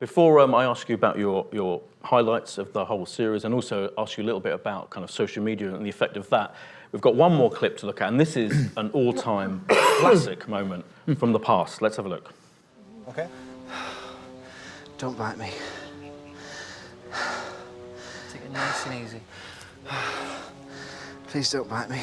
Before I ask you about your highlights of the whole series and also ask you a little bit about kind of social media and the effect of that, we've got one more clip to look at, and this is an all-time classic moment from the past. Let's have a look. Okay. Don't bite me. Take it nice and easy. Please don't bite me.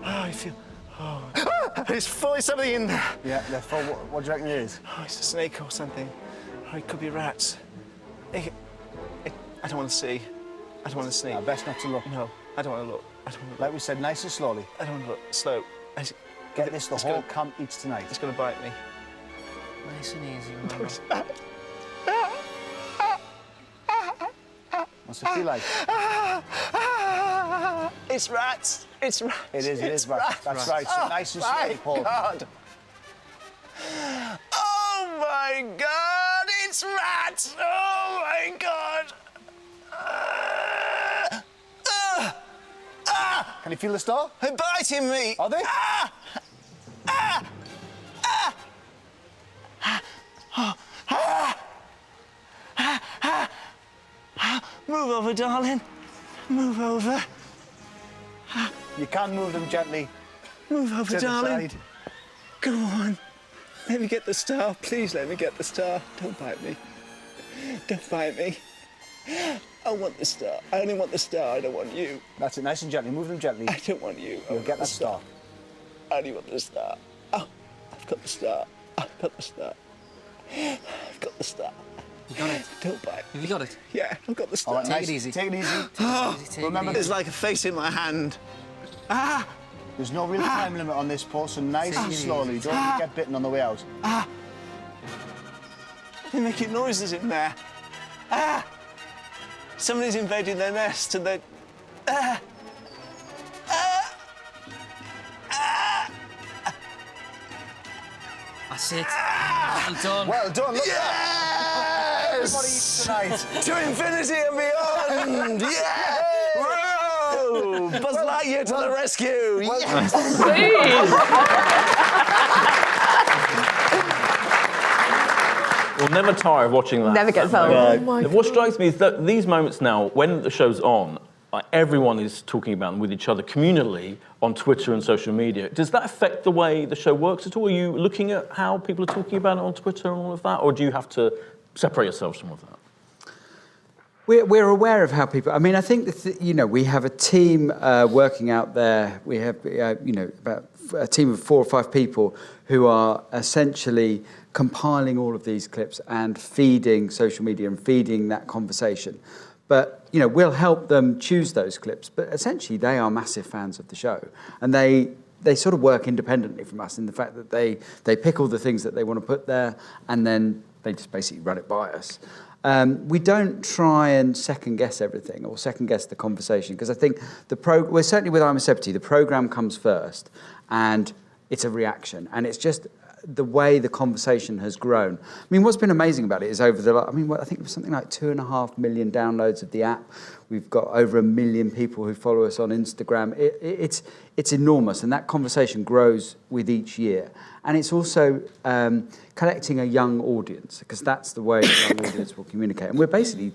I feel. Oh, there's fully something in there. Yeah, they're full. What do you reckon it is? Oh, it's a snake or something. Or it could be rats. I don't want to see. I don't want to see. No, best not to look. No, I don't want to look. I don't want to look. Like we said, nice and slowly. I don't want to look. Slow. Get this, the whole camp eats tonight. It's going to bite me. Nice and easy, remember. What's it feel like? It's rats. It's rats. It is rats. That's right. So nice and slowly, Paul. God. Oh my God! It's rats! Oh my God! Can you feel the star? They're biting me! Are they? Move over, darling. Move over. You can move them gently. Move over, To the darling. side. Go on. Let me get the star. Please let me get the star. Don't bite me. Don't bite me. I want the star. I only want the star. I don't want you. That's it. Nice and gently. Move them gently. I don't want you. You'll get that star. I only want the star. Oh, I've got the star. I've got the star. I've got the star. You got it. Don't bite. Have you got it? Yeah, I've got the star. All right, Take nice. it easy. Take it easy. Remember, there's like a face in my hand. Ah! There's no real time limit on this, Paul, so nice Take and it easy. slowly. Don't get bitten on the way out. They're making noises in there. Ah! Somebody's invading their nest and they. Ah! Ah! Ah! That's it. Well done. Well done. Look at Yes! tonight. To infinity and beyond! Yeah! Whoa! Buzz Lightyear to the rescue! Yes! We'll never tire of watching that. Never gets old. moment. Oh my What strikes me is that these moments now, when the show's on, everyone is talking about them with each other communally on Twitter and social media. Does that affect the way the show works at all? Are you looking at how people are talking about it on Twitter and all of that, or do you have to separate yourselves from all of that? We're aware of how people. I mean, I think that we have a team working out there. We have about a team of 4 or 5 people who are essentially compiling all of these clips and feeding social media and feeding that conversation. But we'll help them choose those clips. But essentially, they are massive fans of the show, and they sort of work independently from us in the fact that they pick all the things that they want to put there, and then they just basically run it by us. We don't try and second-guess everything or second-guess the conversation, because I think we're certainly with I'm a Celebrity, the programme comes first, and it's a reaction, and it's just the way the conversation has grown. I mean, what's been amazing about it is I think it was something like 2.5 million downloads of the app. We've got over 1 million people who follow us on Instagram. It's enormous, and that conversation grows with each year. And it's also collecting a young audience, because that's the way the young audience will communicate. And we're basically,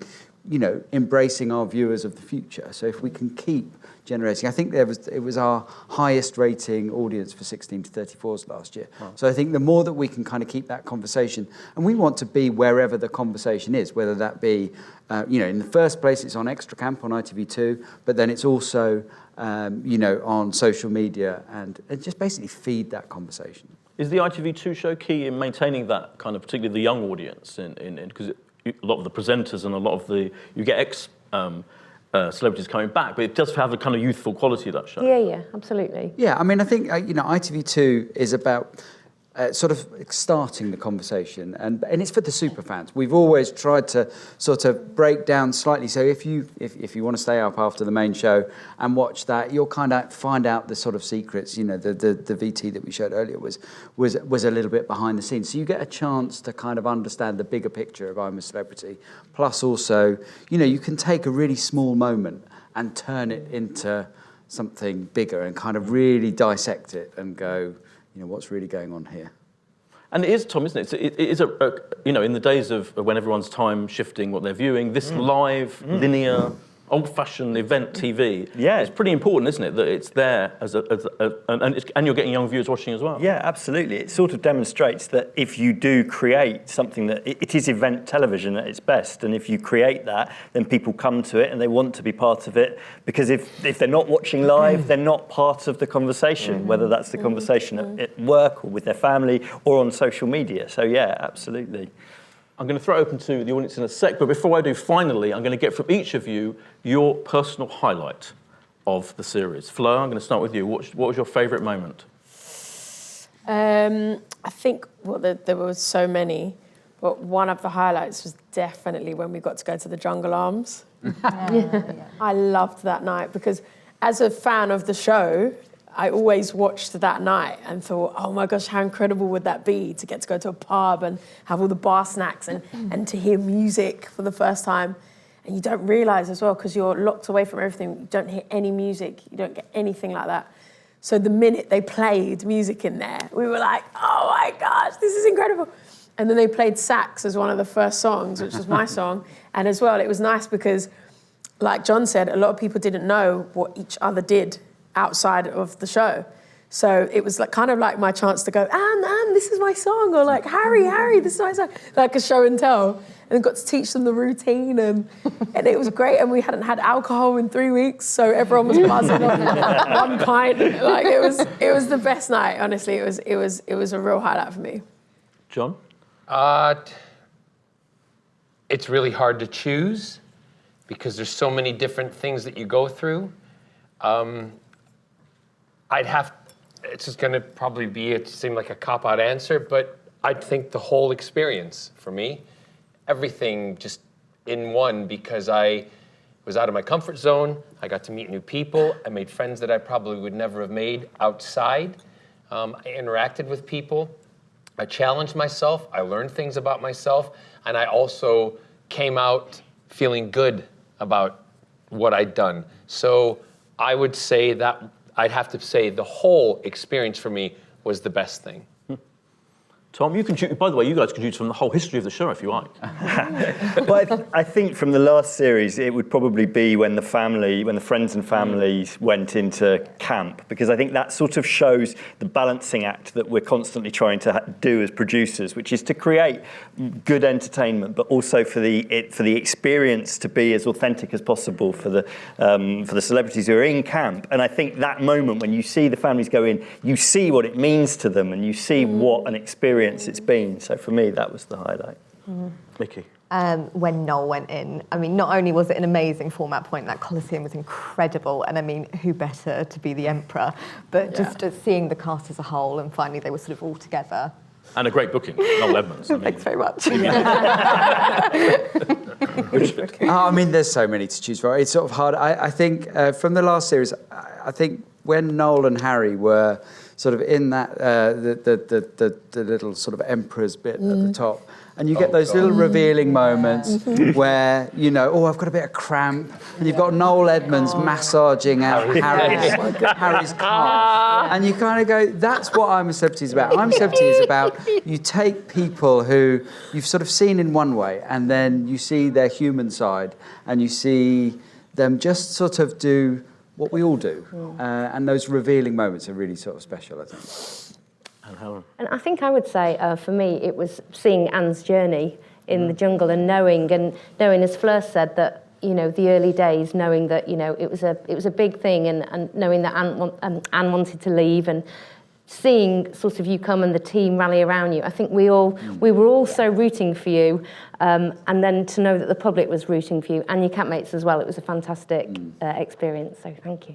embracing our viewers of the future. So if we can keep generating, I think it was our highest rating audience for 16 to 34s last year. Wow. So I think the more that we can kind of keep that conversation, and we want to be wherever the conversation is, whether that be, in the first place it's on Extra Camp on ITV2, but then it's also, on social media and just basically feed that conversation. Is the ITV2 show key in maintaining that kind of, particularly the young audience, because a lot of the presenters and a lot of you get celebrities coming back, but it does have a kind of youthful quality of that show. Yeah, absolutely. Yeah, I mean, I think, ITV2 is about sort of starting the conversation, and it's for the super fans. We've always tried to sort of break down slightly. So if you want to stay up after the main show and watch that, you'll kind of find out the sort of secrets. You know, the VT that we showed earlier was a little bit behind the scenes. So you get a chance to kind of understand the bigger picture of I'm a Celebrity. Plus, also, you know, you can take a really small moment and turn it into something bigger and kind of really dissect it and go, you know, what's really going on here? And it is, Tom, isn't it? It is you know, in the days of when everyone's time shifting what they're viewing, this live, linear, old-fashioned event TV, it's pretty important, isn't it, that it's there and you're getting young viewers watching as well. Yeah, absolutely. It sort of demonstrates that if you do create something that it is event television at its best, and if you create that, then people come to it and they want to be part of it, because if they're not watching live, they're not part of the conversation, whether that's the conversation at work or with their family or on social media. So yeah, absolutely. I'm going to throw it open to the audience in a sec, but before I do, finally, I'm going to get from each of you your personal highlight of the series. Fleur, I'm going to start with you. What was your favourite moment? I think there were so many, but one of the highlights was definitely when we got to go to the Jungle Arms. I loved that night because as a fan of the show, I always watched that night and thought, oh my gosh, how incredible would that be to get to go to a pub and have all the bar snacks and to hear music for the first time. And you don't realise as well, because you're locked away from everything, you don't hear any music, you don't get anything like that. So the minute they played music in there, we were like, oh my gosh, this is incredible. And then they played Sax as one of the first songs, which was my song. And as well, it was nice because, like John said, a lot of people didn't know what each other did outside of the show. So it was like kind of like my chance to go, Anne, this is my song, or like, Harry, this is my song, like a show and tell. And got to teach them the routine, and it was great. And we hadn't had alcohol in 3 weeks, so everyone was buzzing on 1 pint. Like it was the best night. Honestly, it was a real highlight for me. John? It's really hard to choose because there's so many different things that you go through. It's just going to probably be, it seemed like a cop-out answer, but I'd think the whole experience for me, everything just in one, because I was out of my comfort zone, I got to meet new people, I made friends that I probably would never have made outside, I interacted with people, I challenged myself, I learned things about myself, and I also came out feeling good about what I'd done. So I would say that I'd have to say the whole experience for me was the best thing. Tom, you can choose, by the way, you guys can choose from the whole history of the show if you like. Well, I think from the last series, it would probably be when the friends and families went into camp, because I think that sort of shows the balancing act that we're constantly trying to do as producers, which is to create good entertainment, but also for the experience to be as authentic as possible for the celebrities who are in camp. And I think that moment when you see the families go in, you see what it means to them, and you see what an experience it's been. So for me, that was the highlight. Mickey? When Noel went in, I mean, not only was it an amazing format point, that Coliseum was incredible, and I mean, who better to be the Emperor, but just seeing the cast as a whole, and finally they were sort of all together. And a great booking, Noel Edmonds. Thanks very much. I mean, there's so many to choose from. It's sort of hard. I think from the last series, I think when Noel and Harry were sort of in that the little sort of Emperor's bit at the top, and you get those little revealing moments where, you know, oh, I've got a bit of cramp, and you've got Noel Edmonds massaging out Harry's calf, and you kind of go, that's what I'm a Celebrity is about. I'm a Celebrity is about, you take people who you've sort of seen in one way, and then you see their human side, and you see them just sort of do what we all do. And those revealing moments are really sort of special, I think. And Helen? And I think I would say, for me, it was seeing Anne's journey in the jungle and knowing, as Fleur said, that, you know, the early days, knowing that, you know, it was a big thing, and knowing that Anne wanted to leave, and seeing sort of you come and the team rally around you. I think we were all so rooting for you, and then to know that the public was rooting for you and your campmates as well. It was a fantastic experience, so thank you.